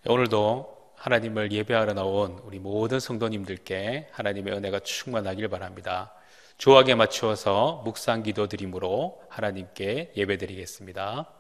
오늘도 하나님을 예배하러 나온 우리 모든 성도님들께 하나님의 은혜가 충만하길 바랍니다. 조학에 맞추어서 묵상 기도 드림으로 하나님께 예배 드리겠습니다.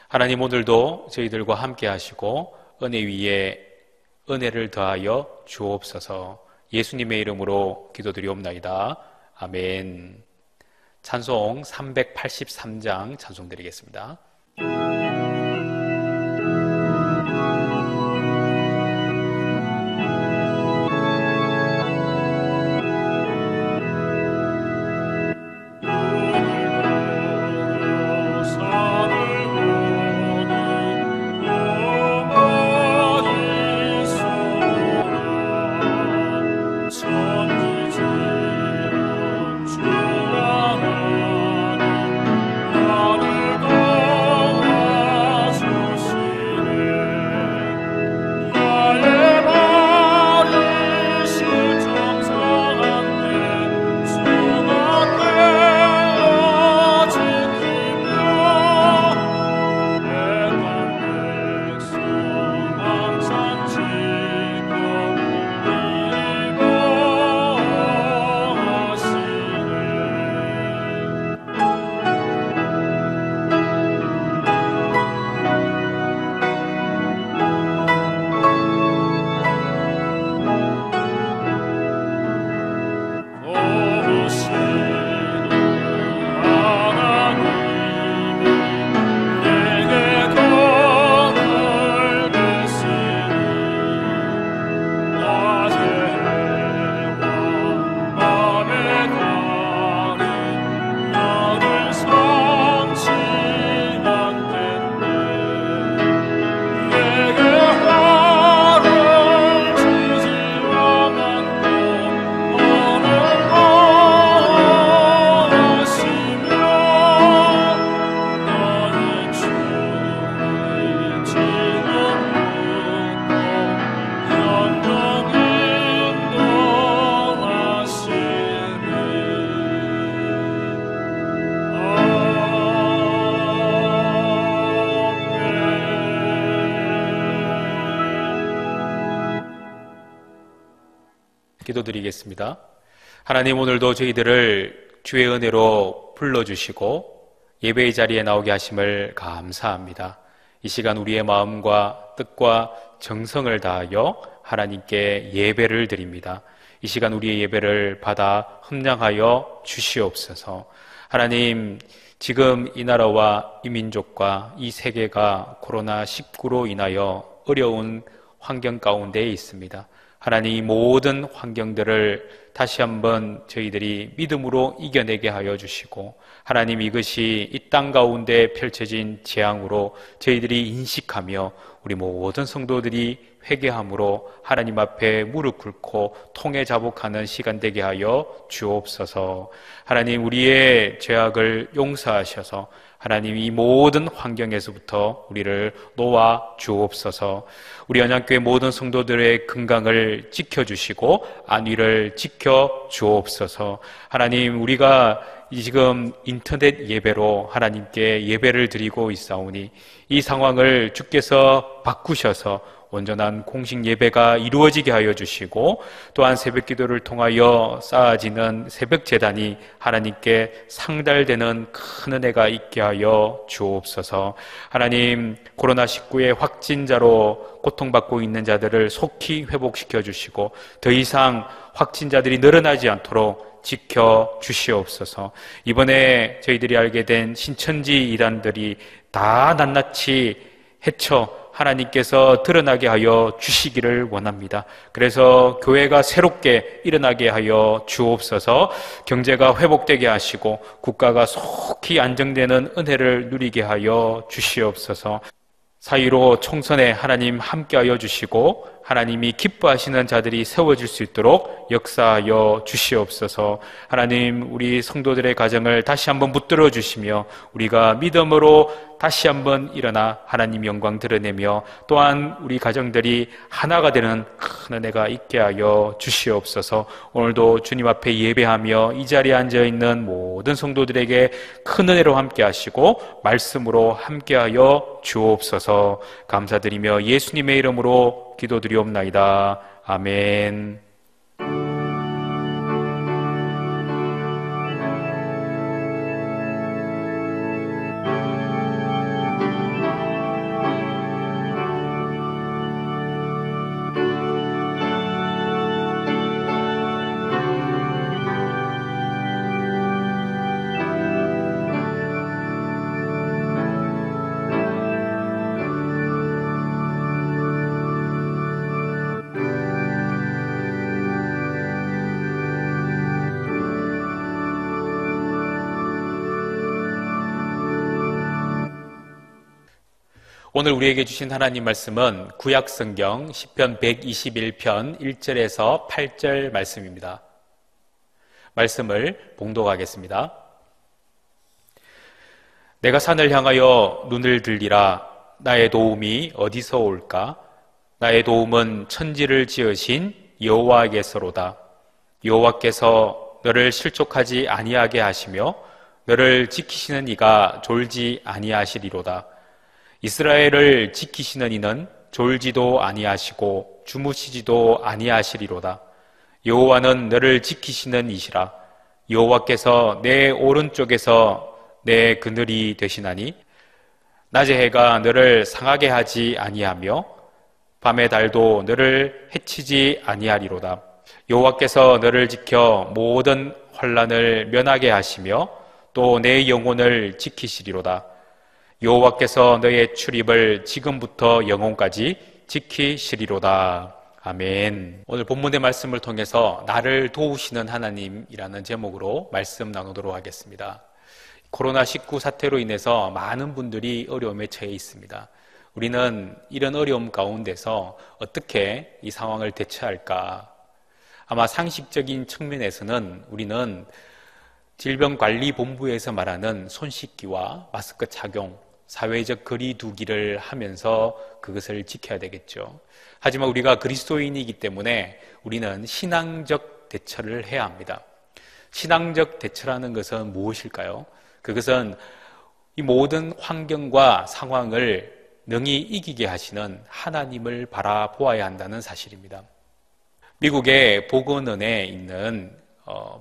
하나님, 오늘도 저희들과 함께 하시고 은혜 위에 은혜를 더하여 주옵소서. 예수님의 이름으로 기도드리옵나이다. 아멘. 찬송 383장 찬송 드리겠습니다. 기도드리겠습니다. 하나님, 오늘도 저희들을 주의 은혜로 불러주시고 예배의 자리에 나오게 하심을 감사합니다. 이 시간 우리의 마음과 뜻과 정성을 다하여 하나님께 예배를 드립니다. 이 시간 우리의 예배를 받아 흠량하여 주시옵소서. 하나님, 지금 이 나라와 이 민족과 이 세계가 코로나19로 인하여 어려운 환경 가운데에 있습니다. 하나님, 이 모든 환경들을 다시 한번 저희들이 믿음으로 이겨내게 하여 주시고, 하나님, 이것이 이 땅 가운데 펼쳐진 재앙으로 저희들이 인식하며 우리 모든 성도들이 회개함으로 하나님 앞에 무릎 꿇고 통회 자복하는 시간 되게 하여 주옵소서. 하나님, 우리의 죄악을 용서하셔서 하나님, 이 모든 환경에서부터 우리를 놓아 주옵소서. 우리 언약교회 모든 성도들의 건강을 지켜주시고 안위를 지켜 주옵소서. 하나님, 우리가 지금 인터넷 예배로 하나님께 예배를 드리고 있사오니 이 상황을 주께서 바꾸셔서 온전한 공식 예배가 이루어지게 하여 주시고, 또한 새벽 기도를 통하여 쌓아지는 새벽 제단이 하나님께 상달되는 큰 은혜가 있게 하여 주옵소서. 하나님, 코로나19의 확진자로 고통받고 있는 자들을 속히 회복시켜 주시고 더 이상 확진자들이 늘어나지 않도록 지켜 주시옵소서. 이번에 저희들이 알게 된 신천지 이단들이 다 낱낱이 헤쳐 하나님께서 드러나게 하여 주시기를 원합니다. 그래서 교회가 새롭게 일어나게 하여 주옵소서. 경제가 회복되게 하시고 국가가 속히 안정되는 은혜를 누리게 하여 주시옵소서. 사이로 총선에 하나님 함께하여 주시고 하나님이 기뻐하시는 자들이 세워질 수 있도록 역사하여 주시옵소서. 하나님, 우리 성도들의 가정을 다시 한번 붙들어 주시며 우리가 믿음으로 다시 한번 일어나 하나님 영광 드러내며 또한 우리 가정들이 하나가 되는 큰 은혜가 있게 하여 주시옵소서. 오늘도 주님 앞에 예배하며 이 자리에 앉아있는 모든 성도들에게 큰 은혜로 함께 하시고 말씀으로 함께 하여 주옵소서. 감사드리며 예수님의 이름으로 기도드리옵나이다. 아멘. 오늘 우리에게 주신 하나님 말씀은 구약성경 시편 121편 1절에서 8절 말씀입니다. 말씀을 봉독하겠습니다. 내가 산을 향하여 눈을 들리라. 나의 도움이 어디서 올까? 나의 도움은 천지를 지으신 여호와께서로다. 여호와께서 너를 실족하지 아니하게 하시며 너를 지키시는 이가 졸지 아니하시리로다. 이스라엘을 지키시는 이는 졸지도 아니하시고 주무시지도 아니하시리로다. 여호와는 너를 지키시는 이시라. 여호와께서 내 오른쪽에서 내 그늘이 되시나니 낮의 해가 너를 상하게 하지 아니하며 밤의 달도 너를 해치지 아니하리로다. 여호와께서 너를 지켜 모든 환난을 면하게 하시며 또 내 영혼을 지키시리로다. 여호와께서 너의 출입을 지금부터 영혼까지 지키시리로다. 아멘. 오늘 본문의 말씀을 통해서 나를 도우시는 하나님이라는 제목으로 말씀 나누도록 하겠습니다. 코로나19 사태로 인해서 많은 분들이 어려움에 처해 있습니다. 우리는 이런 어려움 가운데서 어떻게 이 상황을 대처할까? 아마 상식적인 측면에서는 우리는 질병관리본부에서 말하는 손 씻기와 마스크 착용, 사회적 거리 두기를 하면서 그것을 지켜야 되겠죠. 하지만 우리가 그리스도인이기 때문에 우리는 신앙적 대처를 해야 합니다. 신앙적 대처라는 것은 무엇일까요? 그것은 이 모든 환경과 상황을 능히 이기게 하시는 하나님을 바라보아야 한다는 사실입니다. 미국의 보건원에 있는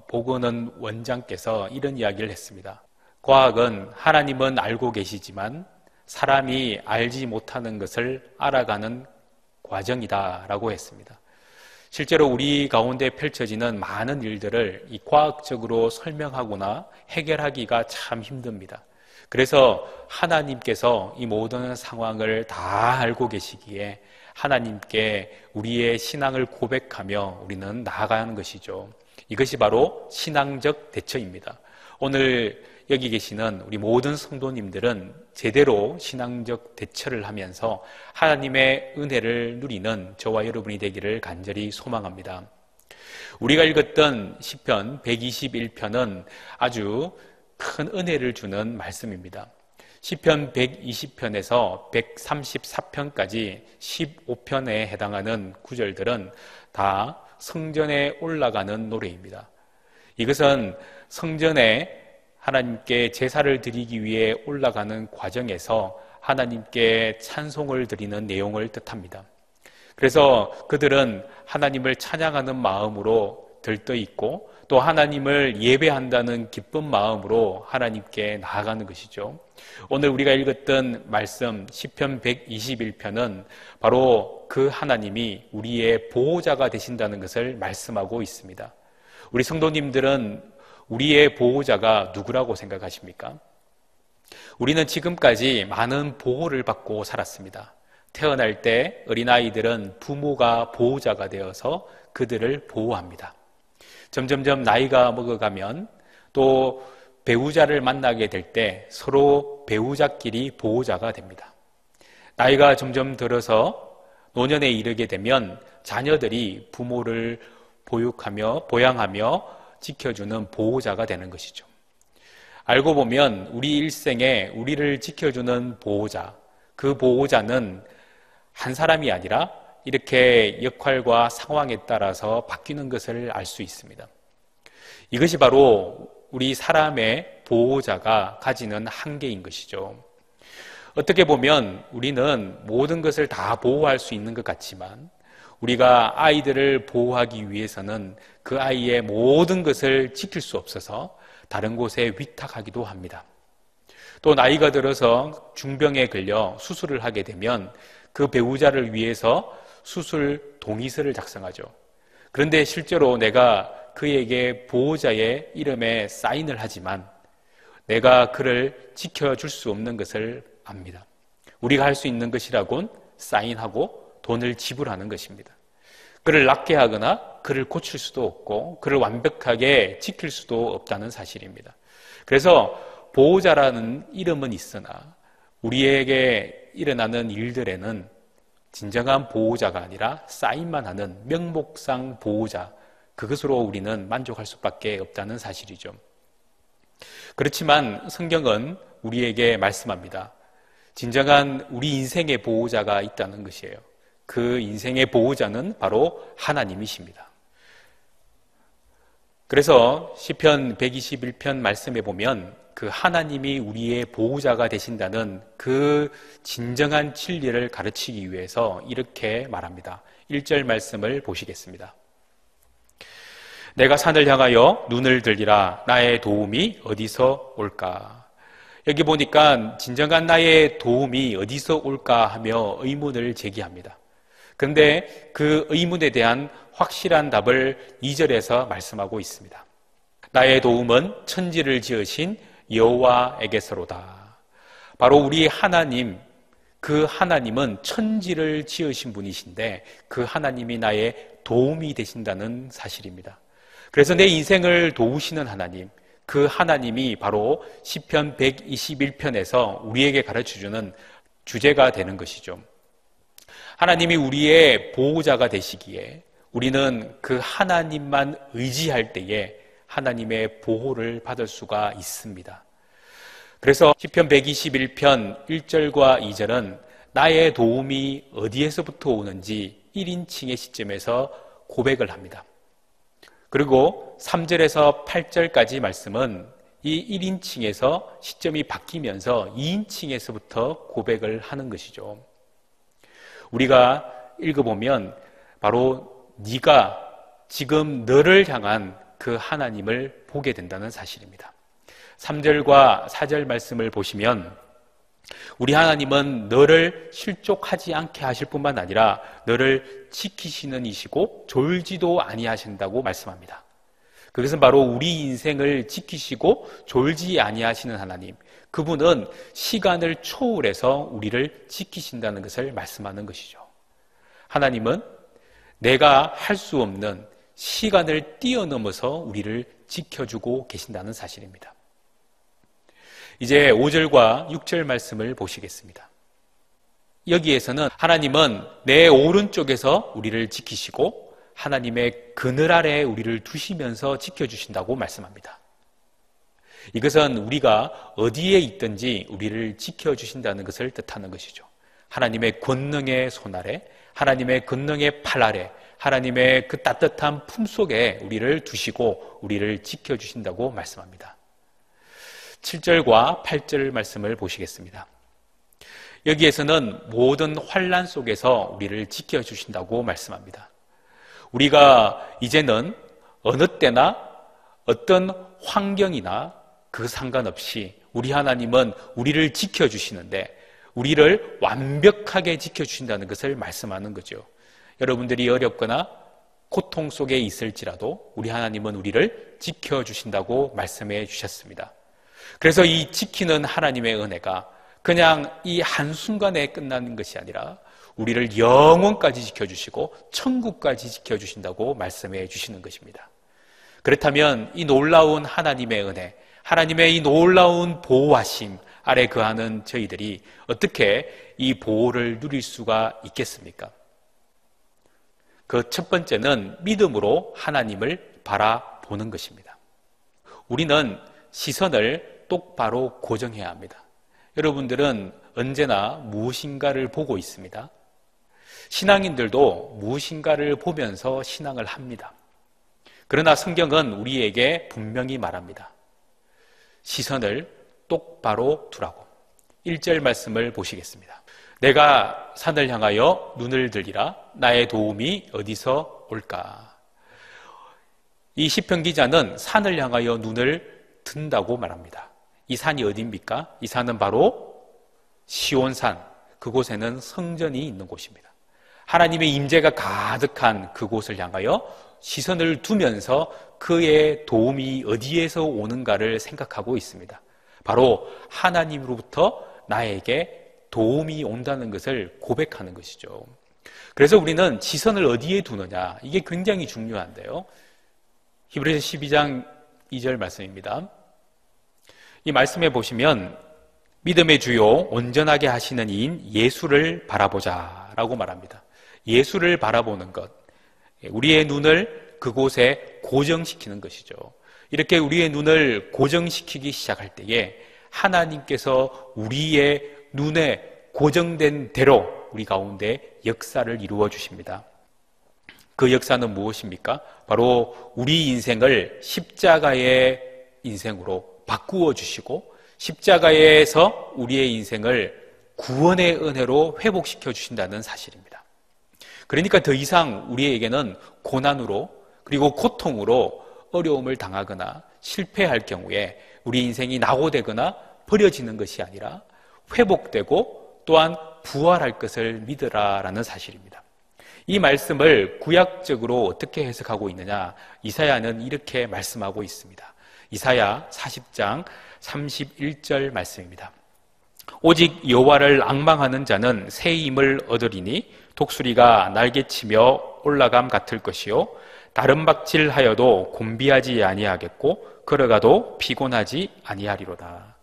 보건원 원장께서 이런 이야기를 했습니다. 과학은 하나님은 알고 계시지만 사람이 알지 못하는 것을 알아가는 과정이다라고 했습니다. 실제로 우리 가운데 펼쳐지는 많은 일들을 이 과학적으로 설명하거나 해결하기가 참 힘듭니다. 그래서 하나님께서 이 모든 상황을 다 알고 계시기에 하나님께 우리의 신앙을 고백하며 우리는 나아가야 하는 것이죠. 이것이 바로 신앙적 대처입니다. 오늘 여기 계시는 우리 모든 성도님들은 제대로 신앙적 대처를 하면서 하나님의 은혜를 누리는 저와 여러분이 되기를 간절히 소망합니다. 우리가 읽었던 시편 121편은 아주 큰 은혜를 주는 말씀입니다. 시편 120편에서 134편까지 15편에 해당하는 구절들은 다 성전에 올라가는 노래입니다. 이것은 성전에 하나님께 제사를 드리기 위해 올라가는 과정에서 하나님께 찬송을 드리는 내용을 뜻합니다. 그래서 그들은 하나님을 찬양하는 마음으로 들떠있고 또 하나님을 예배한다는 기쁜 마음으로 하나님께 나아가는 것이죠. 오늘 우리가 읽었던 말씀 시편 121편은 바로 그 하나님이 우리의 보호자가 되신다는 것을 말씀하고 있습니다. 우리 성도님들은 우리의 보호자가 누구라고 생각하십니까? 우리는 지금까지 많은 보호를 받고 살았습니다. 태어날 때 어린아이들은 부모가 보호자가 되어서 그들을 보호합니다. 점점점 나이가 먹어가면 또 배우자를 만나게 될 때 서로 배우자끼리 보호자가 됩니다. 나이가 점점 들어서 노년에 이르게 되면 자녀들이 부모를 보양하며 지켜주는 보호자가 되는 것이죠. 알고 보면 우리 일생에 우리를 지켜주는 보호자, 그 보호자는 한 사람이 아니라 이렇게 역할과 상황에 따라서 바뀌는 것을 알 수 있습니다. 이것이 바로 우리 사람의 보호자가 가지는 한계인 것이죠. 어떻게 보면 우리는 모든 것을 다 보호할 수 있는 것 같지만 우리가 아이들을 보호하기 위해서는 그 아이의 모든 것을 지킬 수 없어서 다른 곳에 위탁하기도 합니다. 또 나이가 들어서 중병에 걸려 수술을 하게 되면 그 배우자를 위해서 수술 동의서를 작성하죠. 그런데 실제로 내가 그에게 보호자의 이름에 사인을 하지만 내가 그를 지켜줄 수 없는 것을 압니다. 우리가 할 수 있는 것이라곤 사인하고 돈을 지불하는 것입니다. 그를 낫게 하거나 그를 고칠 수도 없고 그를 완벽하게 지킬 수도 없다는 사실입니다. 그래서 보호자라는 이름은 있으나 우리에게 일어나는 일들에는 진정한 보호자가 아니라 사인만 하는 명목상 보호자, 그것으로 우리는 만족할 수밖에 없다는 사실이죠. 그렇지만 성경은 우리에게 말씀합니다. 진정한 우리 인생의 보호자가 있다는 것이에요. 그 인생의 보호자는 바로 하나님이십니다. 그래서 시편 121편 말씀에 보면 그 하나님이 우리의 보호자가 되신다는 그 진정한 진리를 가르치기 위해서 이렇게 말합니다. 1절 말씀을 보시겠습니다. 내가 산을 향하여 눈을 들리라. 나의 도움이 어디서 올까? 여기 보니까 진정한 나의 도움이 어디서 올까 하며 의문을 제기합니다. 그런데 그 의문에 대한 확실한 답을 2절에서 말씀하고 있습니다. 나의 도움은 천지를 지으신 여호와에게서로다. 바로 우리 하나님, 그 하나님은 천지를 지으신 분이신데 그 하나님이 나의 도움이 되신다는 사실입니다. 그래서 내 인생을 도우시는 하나님, 그 하나님이 바로 시편 121편에서 우리에게 가르쳐주는 주제가 되는 것이죠. 하나님이 우리의 보호자가 되시기에 우리는 그 하나님만 의지할 때에 하나님의 보호를 받을 수가 있습니다. 그래서 시편 121편 1절과 2절은 나의 도움이 어디에서부터 오는지 1인칭의 시점에서 고백을 합니다. 그리고 3절에서 8절까지 말씀은 이 1인칭에서 시점이 바뀌면서 2인칭에서부터 고백을 하는 것이죠. 우리가 읽어보면 바로 네가 지금 너를 향한 그 하나님을 보게 된다는 사실입니다. 3절과 4절 말씀을 보시면 우리 하나님은 너를 실족하지 않게 하실 뿐만 아니라 너를 지키시는 이시고 졸지도 아니하신다고 말씀합니다. 그것은 바로 우리 인생을 지키시고 졸지 아니하시는 하나님, 그분은 시간을 초월해서 우리를 지키신다는 것을 말씀하는 것이죠. 하나님은 내가 할 수 없는 시간을 뛰어넘어서 우리를 지켜주고 계신다는 사실입니다. 이제 5절과 6절 말씀을 보시겠습니다. 여기에서는 하나님은 내 오른쪽에서 우리를 지키시고 하나님의 그늘 아래에 우리를 두시면서 지켜주신다고 말씀합니다. 이것은 우리가 어디에 있든지 우리를 지켜주신다는 것을 뜻하는 것이죠. 하나님의 권능의 손 아래, 하나님의 권능의 팔 아래, 하나님의 그 따뜻한 품속에 우리를 두시고 우리를 지켜주신다고 말씀합니다. 7절과 8절 말씀을 보시겠습니다. 여기에서는 모든 환난 속에서 우리를 지켜주신다고 말씀합니다. 우리가 이제는 어느 때나 어떤 환경이나 그 상관없이 우리 하나님은 우리를 지켜주시는데 우리를 완벽하게 지켜주신다는 것을 말씀하는 거죠. 여러분들이 어렵거나 고통 속에 있을지라도 우리 하나님은 우리를 지켜주신다고 말씀해 주셨습니다. 그래서 이 지키는 하나님의 은혜가 그냥 이 한순간에 끝나는 것이 아니라 우리를 영원까지 지켜주시고 천국까지 지켜주신다고 말씀해 주시는 것입니다. 그렇다면 이 놀라운 하나님의 은혜, 하나님의 이 놀라운 보호하심 아래 거하는 저희들이 어떻게 이 보호를 누릴 수가 있겠습니까? 그 첫 번째는 믿음으로 하나님을 바라보는 것입니다. 우리는 시선을 똑바로 고정해야 합니다. 여러분들은 언제나 무엇인가를 보고 있습니다. 신앙인들도 무엇인가를 보면서 신앙을 합니다. 그러나 성경은 우리에게 분명히 말합니다. 시선을 똑바로 두라고. 1절 말씀을 보시겠습니다. 내가 산을 향하여 눈을 들리라. 나의 도움이 어디서 올까? 이 시편 기자는 산을 향하여 눈을 든다고 말합니다. 이 산이 어디입니까? 이 산은 바로 시온산, 그곳에는 성전이 있는 곳입니다. 하나님의 임재가 가득한 그곳을 향하여 시선을 두면서 그의 도움이 어디에서 오는가를 생각하고 있습니다. 바로 하나님으로부터 나에게 도움이 온다는 것을 고백하는 것이죠. 그래서 우리는 시선을 어디에 두느냐, 이게 굉장히 중요한데요. 히브리서 12장 2절 말씀입니다. 이 말씀에 보시면 믿음의 주요 온전하게 하시는 이인 예수를 바라보자 라고 말합니다. 예수를 바라보는 것, 우리의 눈을 그곳에 고정시키는 것이죠. 이렇게 우리의 눈을 고정시키기 시작할 때에 하나님께서 우리의 눈에 고정된 대로 우리 가운데 역사를 이루어 주십니다. 그 역사는 무엇입니까? 바로 우리 인생을 십자가의 인생으로 바꾸어 주시고 십자가에서 우리의 인생을 구원의 은혜로 회복시켜 주신다는 사실입니다. 그러니까 더 이상 우리에게는 고난으로 그리고 고통으로 어려움을 당하거나 실패할 경우에 우리 인생이 낙오되거나 버려지는 것이 아니라 회복되고 또한 부활할 것을 믿으라라는 사실입니다. 이 말씀을 구약적으로 어떻게 해석하고 있느냐? 이사야는 이렇게 말씀하고 있습니다. 이사야 40장 31절 말씀입니다. 오직 여호와를 앙망하는 자는 새 힘을 얻으리니 독수리가 날개치며 올라감 같을 것이요 다른 박질하여도 곤비하지 아니하겠고 걸어가도 피곤하지 아니하리로다.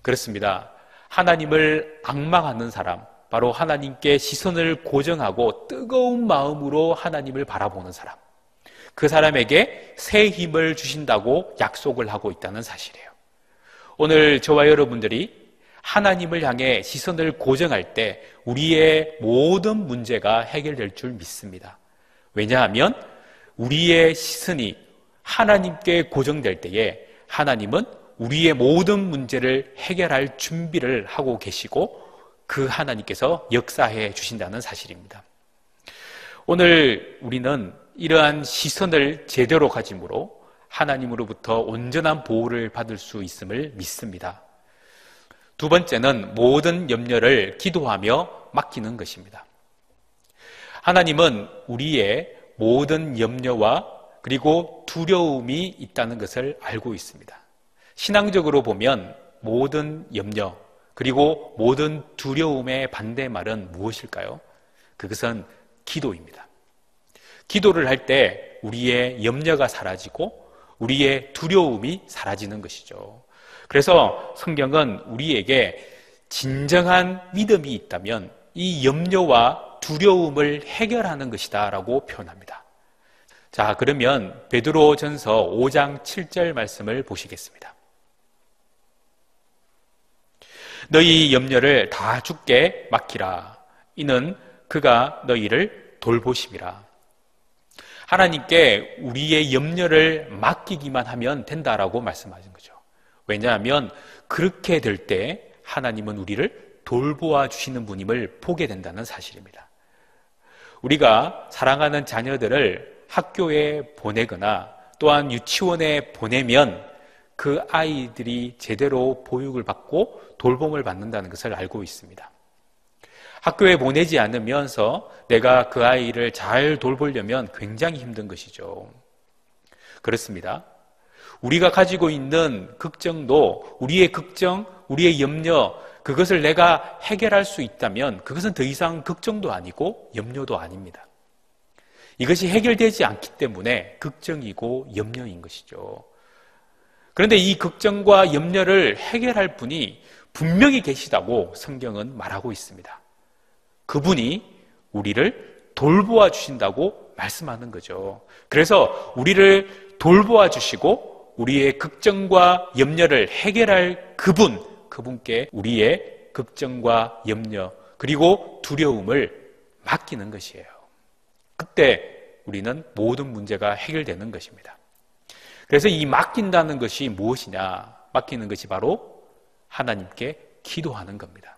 그렇습니다. 하나님을 앙망하는 사람, 바로 하나님께 시선을 고정하고 뜨거운 마음으로 하나님을 바라보는 사람, 그 사람에게 새 힘을 주신다고 약속을 하고 있다는 사실이에요. 오늘 저와 여러분들이 하나님을 향해 시선을 고정할 때 우리의 모든 문제가 해결될 줄 믿습니다. 왜냐하면 우리의 시선이 하나님께 고정될 때에 하나님은 우리의 모든 문제를 해결할 준비를 하고 계시고 그 하나님께서 역사해 주신다는 사실입니다. 오늘 우리는 이러한 시선을 제대로 가짐으로 하나님으로부터 온전한 보호를 받을 수 있음을 믿습니다. 두 번째는 모든 염려를 기도하며 맡기는 것입니다. 하나님은 우리의 모든 염려와 그리고 두려움이 있다는 것을 알고 있습니다. 신앙적으로 보면 모든 염려 그리고 모든 두려움의 반대말은 무엇일까요? 그것은 기도입니다. 기도를 할 때 우리의 염려가 사라지고 우리의 두려움이 사라지는 것이죠. 그래서 성경은 우리에게 진정한 믿음이 있다면 이 염려와 두려움을 해결하는 것이다 라고 표현합니다. 자, 그러면 베드로전서 5장 7절 말씀을 보시겠습니다. 너희 염려를 다 주께 맡기라. 이는 그가 너희를 돌보심이라. 하나님께 우리의 염려를 맡기기만 하면 된다라고 말씀하신 거죠. 왜냐하면 그렇게 될 때 하나님은 우리를 돌보아 주시는 분임을 보게 된다는 사실입니다. 우리가 사랑하는 자녀들을 학교에 보내거나 또한 유치원에 보내면 그 아이들이 제대로 보육을 받고 돌봄을 받는다는 것을 알고 있습니다. 학교에 보내지 않으면서 내가 그 아이를 잘 돌보려면 굉장히 힘든 것이죠. 그렇습니다. 우리가 가지고 있는 걱정도 우리의 걱정, 우리의 염려, 그것을 내가 해결할 수 있다면 그것은 더 이상 걱정도 아니고 염려도 아닙니다. 이것이 해결되지 않기 때문에 걱정이고 염려인 것이죠. 그런데 이 걱정과 염려를 해결할 분이 분명히 계시다고 성경은 말하고 있습니다. 그분이 우리를 돌보아 주신다고 말씀하는 거죠. 그래서 우리를 돌보아 주시고 우리의 걱정과 염려를 해결할 그분께 우리의 걱정과 염려 그리고 두려움을 맡기는 것이에요. 그때 우리는 모든 문제가 해결되는 것입니다. 그래서 이 맡긴다는 것이 무엇이냐? 맡기는 것이 바로 하나님께 기도하는 겁니다.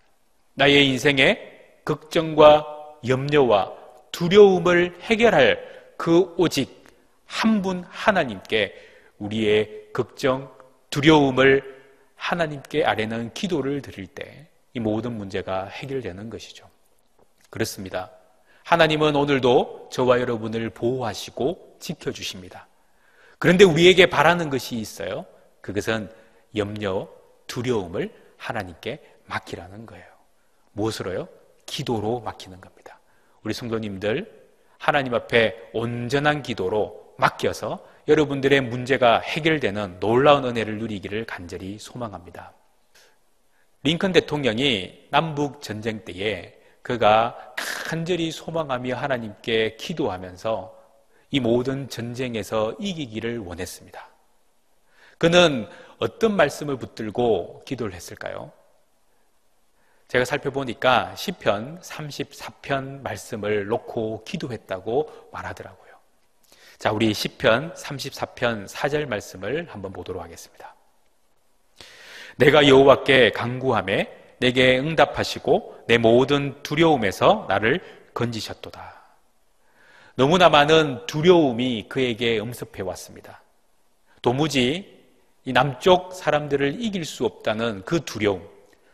나의 인생에 걱정과 염려와 두려움을 해결할 그 오직 한 분 하나님께 우리의 걱정, 두려움을 하나님께 아뢰는 기도를 드릴 때 이 모든 문제가 해결되는 것이죠. 그렇습니다. 하나님은 오늘도 저와 여러분을 보호하시고 지켜주십니다. 그런데 우리에게 바라는 것이 있어요. 그것은 염려, 두려움을 하나님께 맡기라는 거예요. 무엇으로요? 기도로 맡기는 겁니다. 우리 성도님들 하나님 앞에 온전한 기도로 맡겨서 여러분들의 문제가 해결되는 놀라운 은혜를 누리기를 간절히 소망합니다. 링컨 대통령이 남북 전쟁 때에 그가 간절히 소망하며 하나님께 기도하면서 이 모든 전쟁에서 이기기를 원했습니다. 그는 어떤 말씀을 붙들고 기도를 했을까요? 제가 살펴보니까 시편 34편 말씀을 놓고 기도했다고 말하더라고요. 자, 우리 시편 34편 4절 말씀을 한번 보도록 하겠습니다. 내가 여호와께 간구하매 내게 응답하시고 내 모든 두려움에서 나를 건지셨도다. 너무나 많은 두려움이 그에게 엄습해 왔습니다. 도무지 이 남쪽 사람들을 이길 수 없다는 그 두려움.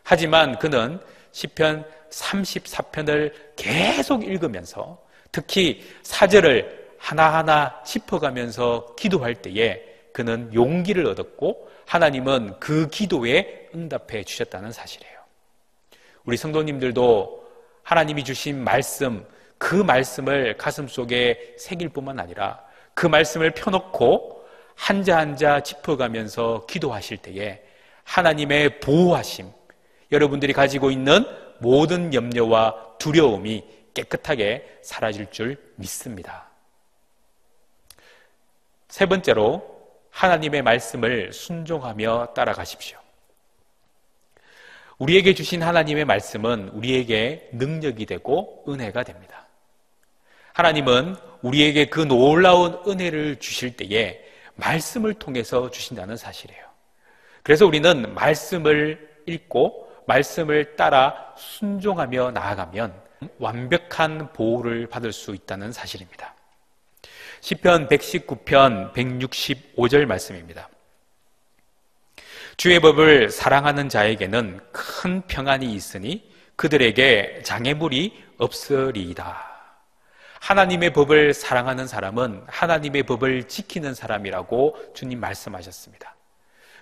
하지만 그는 시편 34편을 계속 읽으면서 특히 4절을 하나하나 짚어가면서 기도할 때에 그는 용기를 얻었고 하나님은 그 기도에 응답해 주셨다는 사실이에요. 우리 성도님들도 하나님이 주신 말씀, 그 말씀을 가슴속에 새길 뿐만 아니라 그 말씀을 펴놓고 한자 한자 짚어가면서 기도하실 때에 하나님의 보호하심, 여러분들이 가지고 있는 모든 염려와 두려움이 깨끗하게 사라질 줄 믿습니다. 세 번째로 하나님의 말씀을 순종하며 따라가십시오. 우리에게 주신 하나님의 말씀은 우리에게 능력이 되고 은혜가 됩니다. 하나님은 우리에게 그 놀라운 은혜를 주실 때에 말씀을 통해서 주신다는 사실이에요. 그래서 우리는 말씀을 읽고 말씀을 따라 순종하며 나아가면 완벽한 보호를 받을 수 있다는 사실입니다. 시편 119편 165절 말씀입니다. 주의 법을 사랑하는 자에게는 큰 평안이 있으니 그들에게 장애물이 없으리이다. 하나님의 법을 사랑하는 사람은 하나님의 법을 지키는 사람이라고 주님 말씀하셨습니다.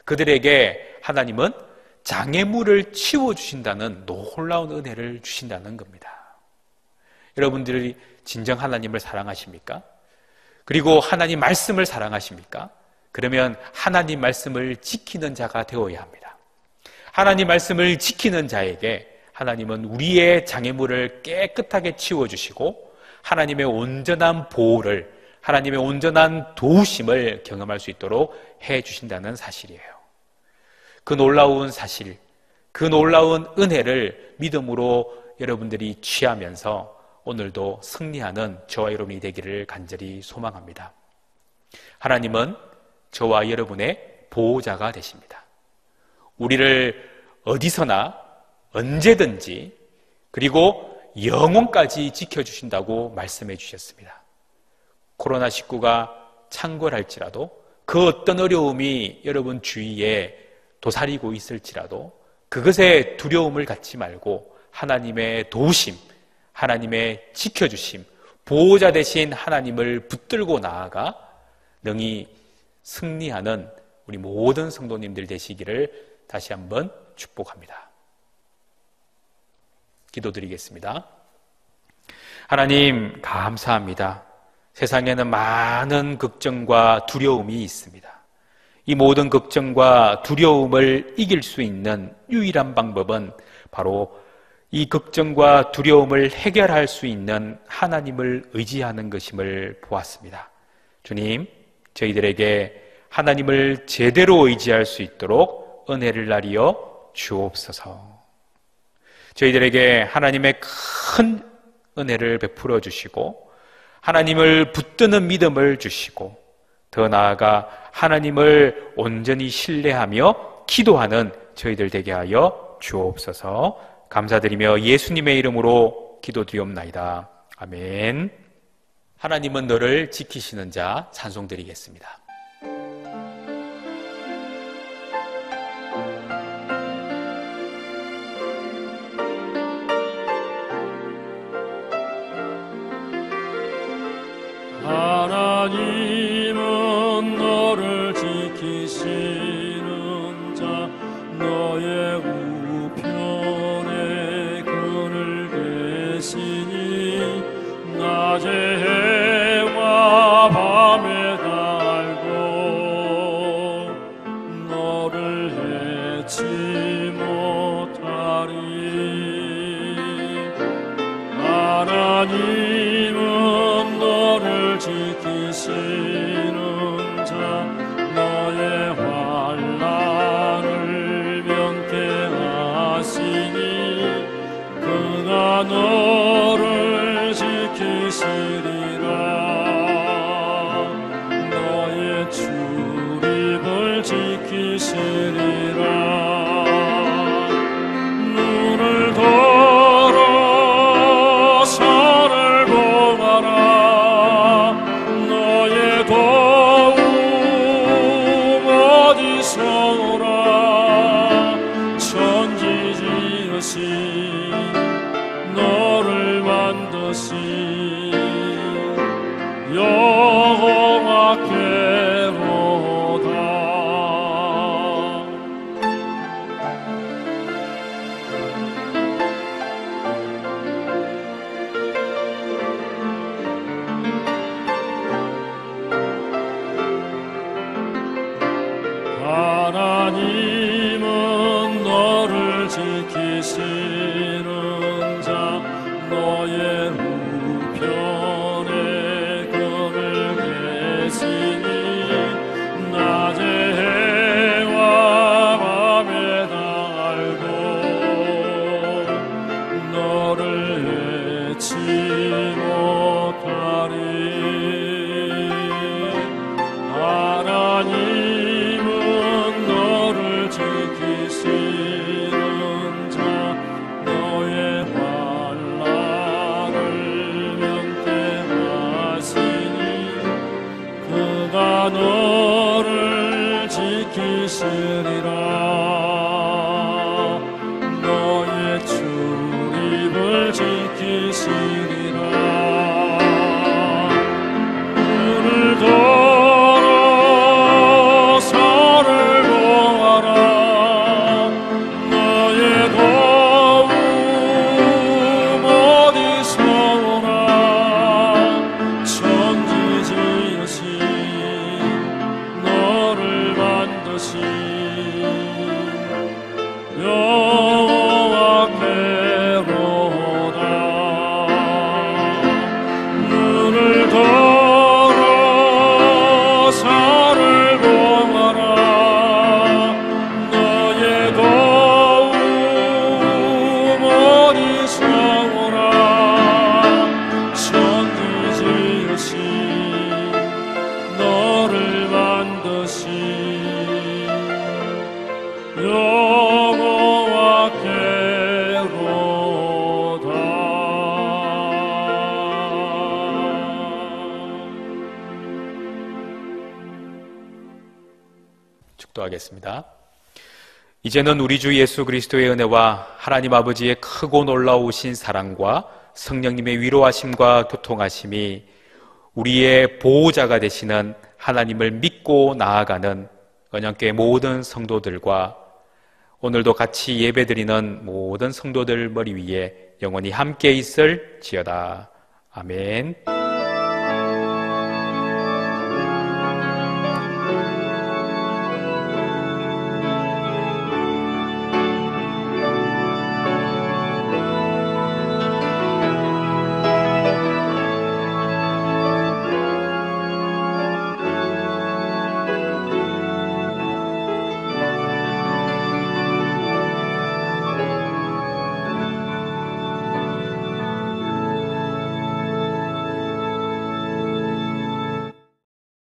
그들에게 하나님은 장애물을 치워주신다는 놀라운 은혜를 주신다는 겁니다. 여러분들이 진정 하나님을 사랑하십니까? 그리고 하나님 말씀을 사랑하십니까? 그러면 하나님 말씀을 지키는 자가 되어야 합니다. 하나님 말씀을 지키는 자에게 하나님은 우리의 장애물을 깨끗하게 치워주시고 하나님의 온전한 보호를, 하나님의 온전한 도우심을 경험할 수 있도록 해주신다는 사실이에요. 그 놀라운 사실, 그 놀라운 은혜를 믿음으로 여러분들이 취하면서 오늘도 승리하는 저와 여러분이 되기를 간절히 소망합니다. 하나님은 저와 여러분의 보호자가 되십니다. 우리를 어디서나 언제든지 그리고 영원까지 지켜주신다고 말씀해 주셨습니다. 코로나19가 창궐할지라도 그 어떤 어려움이 여러분 주위에 도사리고 있을지라도 그것에 두려움을 갖지 말고 하나님의 도우심, 하나님의 지켜주심, 보호자 되신 하나님을 붙들고 나아가 능히 승리하는 우리 모든 성도님들 되시기를 다시 한번 축복합니다. 기도드리겠습니다. 하나님 감사합니다. 세상에는 많은 걱정과 두려움이 있습니다. 이 모든 걱정과 두려움을 이길 수 있는 유일한 방법은 바로 이 걱정과 두려움을 해결할 수 있는 하나님을 의지하는 것임을 보았습니다. 주님, 저희들에게 하나님을 제대로 의지할 수 있도록 은혜를 나리어 주옵소서. 저희들에게 하나님의 큰 은혜를 베풀어 주시고 하나님을 붙드는 믿음을 주시고 더 나아가 하나님을 온전히 신뢰하며 기도하는 저희들 되게 하여 주옵소서. 감사드리며 예수님의 이름으로 기도드리옵나이다. 아멘. 하나님은 너를 지키시는 자 찬송드리겠습니다. 하나님은 너를 지키시는 자 너의 우편에 그늘 계시니 낮에 해와 밤에 달고 너를 해치 못하리. 하나님은 너를 지키시는 자 너의 환난을 면케하시니 그가 너를 지키시리라. 너의 출입을 지키시리라. 눈을 들어 산을 보아라. 너의 도움 어디서 오라. 천지 지으신 너를 만드신 여호와께로다. 하나님은 너를 지키시는 자 너의 우편에 그늘 계시니 낮에 해와 밤에 달고 너를 해치 못하리. 하나님은 너를 지키시는 자 너의 환난을 면케하시니 그가 너를 지키시리라. 너의 출입을 지키시리라. 눈을 들어 산을 보아라. 너의 도움 어디서 오라. 천지 지으신 너를 만드신 여호와께로다. 눈을 들어 산을 보아라. 너의 도움 어디서 오라. 천지 지으신 너를 만드신 축도하겠습니다. 이제는 우리 주 예수 그리스도의 은혜와 하나님 아버지의 크고 놀라우신 사랑과 성령님의 위로하심과 교통하심이 우리의 보호자가 되시는 하나님을 믿고 나아가는 언양교회 모든 성도들과 오늘도 같이 예배드리는 모든 성도들 머리 위에 영원히 함께 있을지어다. 아멘.